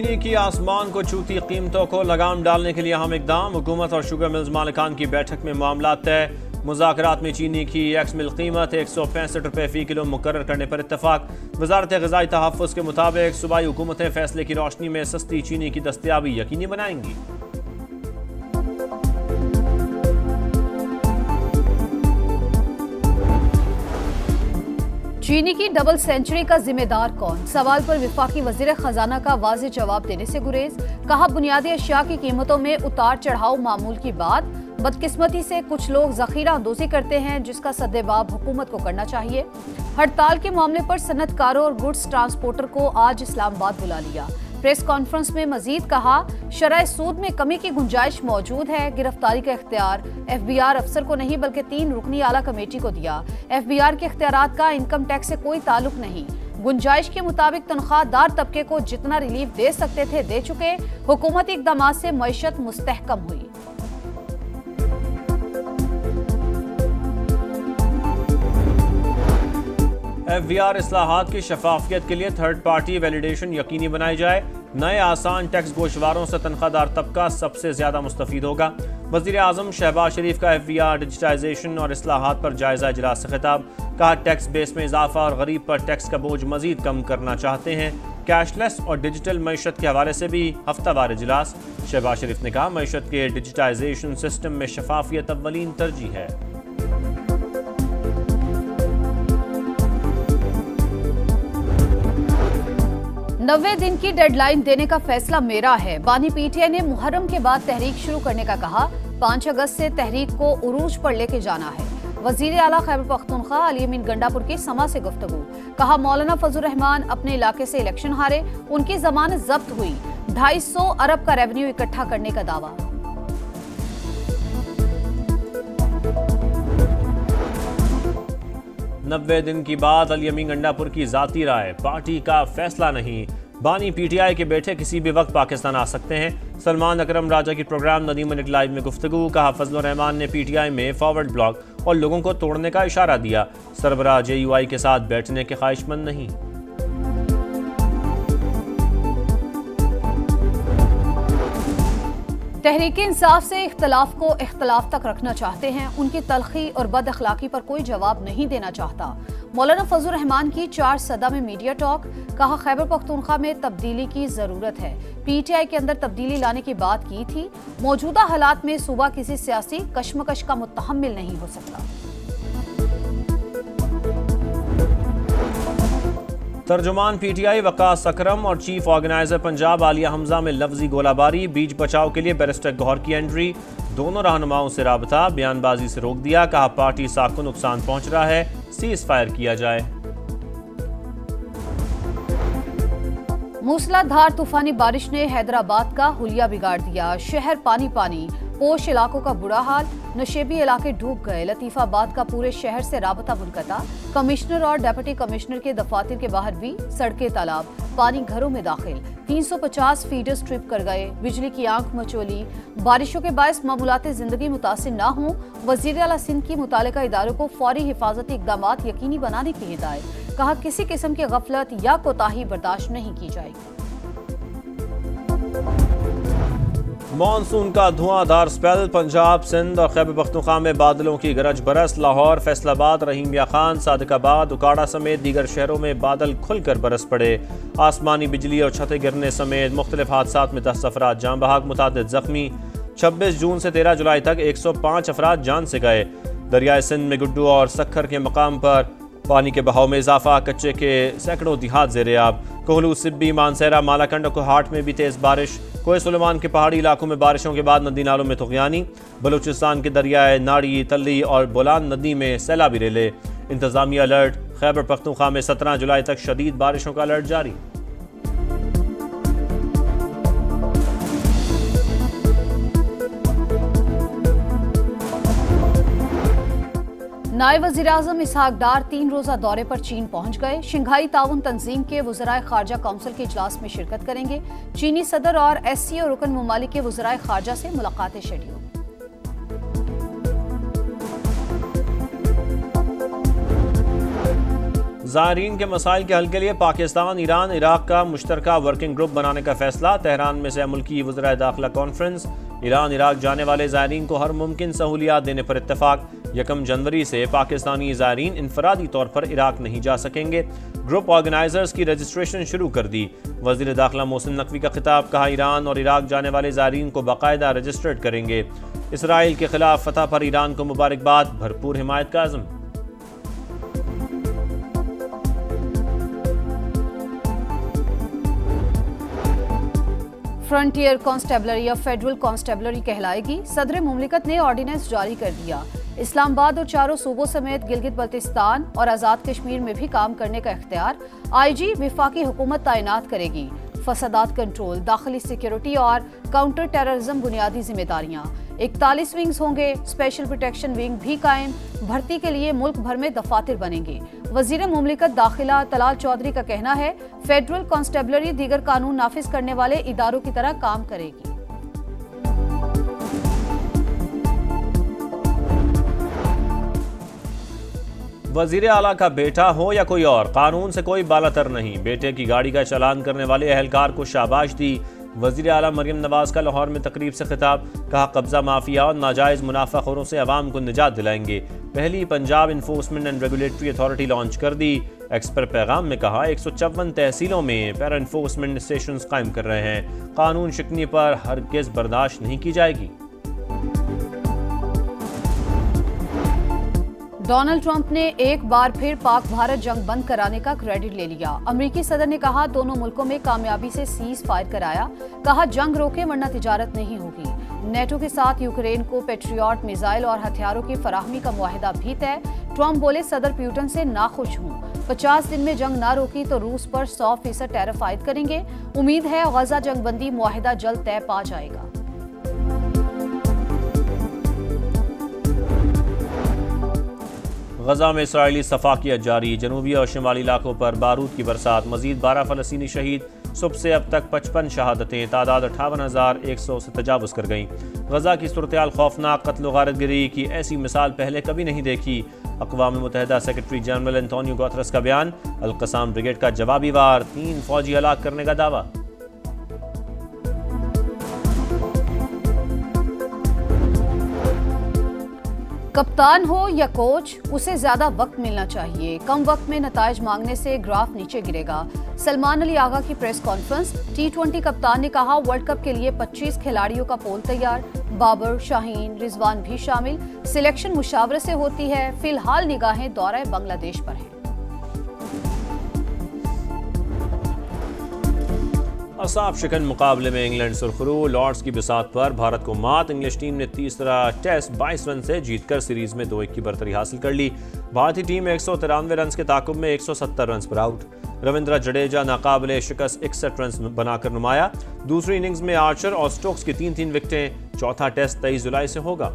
चीनी की आसमान को छूती कीमतों को लगाम डालने के लिए अहम इकदाम। हुकूमत और शुगर मिल्स मालिकान की बैठक में मामला तय। मुज़ाकरात में चीनी की एक्स मिल कीमत 165 रुपये फ़ी किलो मुकर्रर करने पर इत्तफाक। वज़ारत ग़िज़ाई तहफ़्फ़ुज़ के मुताबिक सूबाई हुकूमतें फैसले की रोशनी में सस्ती चीनी की दस्तयाबी यकीनी बनाएंगी। चीनी की डबल सेंचुरी का जिम्मेदार कौन? सवाल पर वफाकी वजीर खजाना का वाज़ेह जवाब देने से गुरेज। कहा, बुनियादी अशिया की कीमतों में उतार चढ़ाव मामूल की बात। बदकिस्मती से कुछ लोग जखीरा अंदोजी करते हैं, जिसका सद्देबाब हुकूमत को करना चाहिए। हड़ताल के मामले पर सनतकारों और गुड्स ट्रांसपोर्टर को आज इस्लामाबाद बुला लिया। प्रेस कॉन्फ्रेंस में मजीद कहा, शरह सूद में कमी की गुंजाइश मौजूद है। गिरफ्तारी का इख्तियार FBI अफसर को नहीं बल्कि 3 रुकनी आला कमेटी को दिया। FBI के इख्तियारात का इनकम टैक्स से कोई ताल्लुक नहीं। गुंजाइश के मुताबिक तनख्वाहदार तबके को जितना रिलीफ दे सकते थे दे चुके। हुकूमती इकदामात से मईशत मुस्तहकम हुई। FBR इस्लाहात की शफाफियत के लिए थर्ड पार्टी वैलिडेशन यकीनी बनाई जाए। नए आसान टैक्स गोशवारों से तनख्वाहदार तबका सबसे ज्यादा मुस्तफीद होगा। वज़ीर आज़म शहबाज शरीफ का FBR डिजिटाइजेशन और इस्लाहात पर जायजा इजलास से खिताब। कहा, टैक्स बेस में इजाफा और गरीब पर टैक्स का बोझ मजीद कम करना चाहते हैं। कैशलेस और डिजिटल मईशत के हवाले से भी हफ्तावार इजलास। शहबाज शरीफ ने कहा, मईशत के डिजिटाइजेशन सिस्टम में शफाफियत अव्वलीन तरजीह है। 90 दिन की डेडलाइन देने का फैसला मेरा है। बानी PTI ने मुहर्रम के बाद तहरीक शुरू करने का कहा। 5 अगस्त से तहरीक को उरूज पर लेके जाना है। वजीर आला खैबर पख्तूनख्वा अली अमीन गंडापुर की समा से गुफ्तगू। कहा, मौलाना फजलुर रहमान अपने इलाके से इलेक्शन हारे, उनकी जमानत जब्त हुई। 250 अरब का रेवेन्यू इकट्ठा करने का दावा। नब्बे दिन की बाद अली अमीन गंडापुर की जाती राय, पार्टी का फैसला नहीं। बानी PTI के बेटे किसी भी वक्त पाकिस्तान आ सकते हैं। सलमान अकरम राजा की प्रोग्राम नदीम मलिक लाइव में गुफ्तगू। कहा, फजलुर रहमान ने PTI में फॉरवर्ड ब्लॉक और लोगों को तोड़ने का इशारा दिया। सरबराह JUI के साथ बैठने के ख्वाहिशमंद नहीं। तहरीक इंसाफ से इख्तलाफ को इख्तलाफ तक रखना चाहते हैं। उनकी तलखी और बद अखलाकी पर कोई जवाब नहीं देना चाहता। मौलाना फजलुर रहमान की 4 सदा में मीडिया टॉक। कहा, खैबर पख्तूनख्वा में तब्दीली की जरूरत है। PTI के अंदर तब्दीली लाने की बात की थी। मौजूदा हालात में सूबा किसी सियासी कशमकश का मुतहम्मिल नहीं हो सकता। तर्जुमान PTI वकास अकरम और चीफ ऑर्गेनाइजर पंजाब आलिया हमजा में लफ्जी गोलाबारी। बीच बचाव के लिए बैरिस्टर गौहर की एंट्री। दोनों रहनुमाओं से राबता, बयानबाजी से रोक दिया। कहा, पार्टी साख को नुकसान पहुंच रहा है, सीज फायर किया जाए। मूसलाधार तूफानी बारिश ने हैदराबाद का हुलिया बिगाड़ दिया। शहर पानी पानी, पोश इलाकों का बुरा हाल। नशेबी इलाके डूब गए। लतीफाबाद का पूरे शहर से राबता मुनक़ता। कमिश्नर और डिप्टी कमिश्नर के दफातर के बाहर भी सड़कें तालाब, पानी घरों में दाखिल। 350 फीडर्स ट्रिप कर गए। बिजली की आंख मचोली। बारिशों के बायस मामूलाती जिंदगी मुतासिर न हों। वज़ीर आला सिंध की मुतालिका इदारों को फौरी हिफाजती इक़दामात यकीनी बनाने की हिदायत। कहा, किसी किस्म की गफलत या कोताही बर्दाश्त नहीं की जाएगी। मॉनसून का धुआंधार स्पेल। पंजाब, सिंध और खैबर पख्तूनख्वा में बादलों की गरज बरस। लाहौर, फैसलाबाद, रहीमिया खान, सादिकाबाद, उकाड़ा समेत दीगर शहरों में बादल खुलकर बरस पड़े। आसमानी बिजली और छतें गिरने समेत मुख्तलिफ हादसात में 10 अफराद जान बहक, मुतादिद जख्मी। 26 जून से 13 जुलाई तक 105 अफराद जान से गए। दरियाए सिंध में गुड्डू और सखर के मकाम पर पानी के बहाव में इजाफा। कच्चे के सैकड़ों देहात ज़ेर-ए-आब। कोहलू, सिब्बी, मानसेरा, मालाकंड और कोहाट में भी तेज़ बारिश। कोहे सुलेमान के पहाड़ी इलाकों में बारिशों के बाद नदी नालों में तुग़यानी। बलूचिस्तान के दरियाए नाड़ी, तल्ली और बोलान नदी में सैलाबी रेले। इंतज़ामिया अलर्ट। खैबर पख्तूनख्वा में 17 जुलाई तक शदीद बारिशों का अलर्ट जारी। नायब वज़ीर-ए-आज़म इसहाक डार 3 रोज़ा दौरे पर चीन पहुंच गए। शंघाई ताउन तंजीम के वज़राए खारजा काउंसिल के इजलास में शिरकत करेंगे। चीनी सदर और SCO रुकन मुमालिक के वज़राए खारजा से मुलाकातें शेड्यूल। ज़ायरीन के मसाइल के हल के लिए पाकिस्तान, ईरान, इराक का मुश्तरका वर्किंग ग्रुप बनाने का फैसला। तेहरान में से मुल्की वज़राए दाखिला कॉन्फ्रेंस। ईरान, इराक जाने वाले ज़ायरीन को हर मुमकिन सहूलियात देने पर इत्तेफाक। 1 जनवरी से पाकिस्तानी ज़ायरीन इनफरादी तौर पर इराक नहीं जा सकेंगे। ग्रुप ऑर्गेनाइजर्स की रजिस्ट्रेशन शुरू कर दी। वज़ीर दाखिला मोहसिन नकवी का खिताब। कहा, ईरान और इराक जाने वाले ज़ायरीन को बाकायदा रजिस्टर्ड करेंगे। इसराइल के खिलाफ फतह पर ईरान को मुबारकबाद। भरपूर हिमायत का अज़्म। फ्रंटियर कॉन्स्टेबलरी या फेडरल कॉन्स्टेबलरी कहलाएगी। सदर मुमलिकत ने ऑर्डिनेंस जारी कर दिया। इस्लामाबाद और चारों सूबों समेत गिलगित बल्तिस्तान और आज़ाद कश्मीर में भी काम करने का इख्तियार आईजी विफाकी हुकूमत तैनात करेगी। फसादात कंट्रोल, दाखिली सिक्योरिटी और काउंटर टेररिज्म बुनियादी जिम्मेदारियां। 41 विंग्स होंगे। स्पेशल प्रोटेक्शन विंग भी कायम। भर्ती के लिए मुल्क भर में दफातर बनेंगे। वजीर मुमलिकत दाखिला तलाल चौधरी का कहना है, फेडरल कॉन्स्टेबलरी दीगर कानून नाफिज करने वाले इदारों की तरह काम करेगी। वजीर आला का बेटा हो या कोई और, कानून से कोई बालातर नहीं। बेटे की गाड़ी का चालान करने वाले एहलकार को शाबाश दी। वजीर आला मरियम नवाज का लाहौर में तकरीब से खिताब। कहा, कब्जा माफिया और नाजायज मुनाफाखोरों से अवाम को निजात दिलाएंगे। पहली Punjab enforcement and regulatory authority launch कर दी। एक्सपर पैगाम में कहा, 154 तहसीलों में पैरा इन्फोर्समेंट स्टेशन कायम कर रहे हैं। कानून शिकनी पर हरगिज बर्दाश्त नहीं की जाएगी। डोनाल्ड ट्रंप ने एक बार फिर पाक भारत जंग बंद कराने का क्रेडिट ले लिया। अमेरिकी सदर ने कहा, दोनों मुल्कों में कामयाबी से सीज फायर कराया। कहा, जंग रोके वरना तिजारत नहीं होगी। नेटो के साथ यूक्रेन को पेट्रियट मिसाइल और हथियारों की फराहमी का मुआहिदा भी तय। ट्रंप बोले, सदर प्यूटन से नाखुश हूँ। 50 दिन में जंग ना रोकी तो रूस पर 100% टैरिफ आयद करेंगे। उम्मीद है गजा जंग बंदी मुआहिदा जल्द तय पा जाएगा। गजा में इसराइली सफाकियत जारी। जनूबी और शिमाली इलाकों पर बारूद की बरसात। मजीद 12 फलस्तीनी शहीद। सुबह से अब तक 55 शहादतें। तादाद 58,100 से तजावुज़ कर गईं। गजा की सूरत-ए-हाल खौफनाक। कत्ल व गारतगिरी की ऐसी मिसाल पहले कभी नहीं देखी। अक़वाम मुत्तहिदा सेक्रेटरी जनरल एंटोनियो गुतेरेस का बयान। अल-क़साम ब्रिगेड का जवाबी वार। 3 फौजी हलाक करने का दावा। कप्तान हो या कोच, उसे ज्यादा वक्त मिलना चाहिए। कम वक्त में नताइज मांगने से ग्राफ नीचे गिरेगा। सलमान अली आगा की प्रेस कॉन्फ्रेंस। T20 कप्तान ने कहा, वर्ल्ड कप के लिए 25 खिलाड़ियों का पोल तैयार। बाबर, शाहीन, रिजवान भी शामिल। सिलेक्शन मुशावरे से होती है। फिलहाल निगाहें दौरे बांग्लादेश पर हैं। असाब शिकन मुकाबले में इंग्लैंड सुरखरू। लॉर्ड्स की बिसात पर भारत को मात। इंग्लिश टीम ने तीसरा टेस्ट 22 रन से जीतकर सीरीज में 2-1 की बढ़तरी हासिल कर ली। भारतीय टीम 193 रन के ताकुब में 170 रन पर आउट। रविंद्र जडेजा नाकाबिले शिकस्त 61 रन बनाकर नुमाया। दूसरी इनिंग्स में आर्चर और स्टोक्स की 3-3 विकेटें। चौथा टेस्ट 23 जुलाई से होगा।